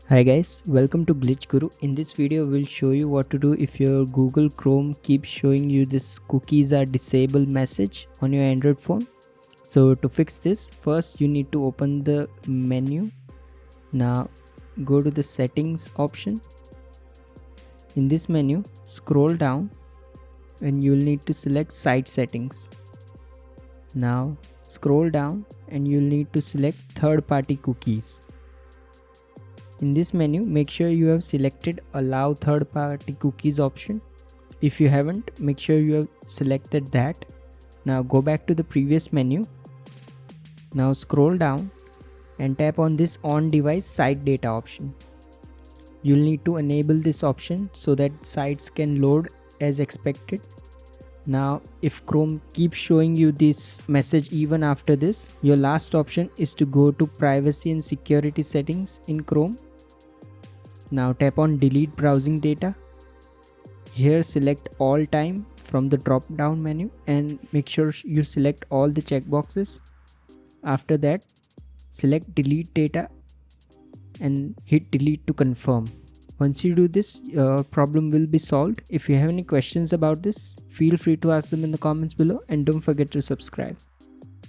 Hi guys, welcome to Glitch Guru. In this video, we'll show you what to do if your Google Chrome keeps showing you this cookies are disabled message on your Android phone. So to fix this, first you need to open the menu. Now go to the settings option. In this menu, scroll down and you'll need to select site settings. Now scroll down and you'll need to select third-party cookies. In this menu, make sure you have selected allow third-party cookies option. If you haven't, make sure you have selected that. Now go back to the previous menu. Now scroll down and tap on this on device site data option. You'll need to enable this option so that sites can load as expected. Now if Chrome keeps showing you this message even after this, your last option is to go to privacy and security settings in Chrome. Now tap on delete browsing data. Here select all time from the drop down menu and make sure you select all the checkboxes. After that, select delete data and hit delete to confirm. Once you do this, your problem will be solved. If you have any questions about this, feel free to ask them in the comments below and don't forget to subscribe.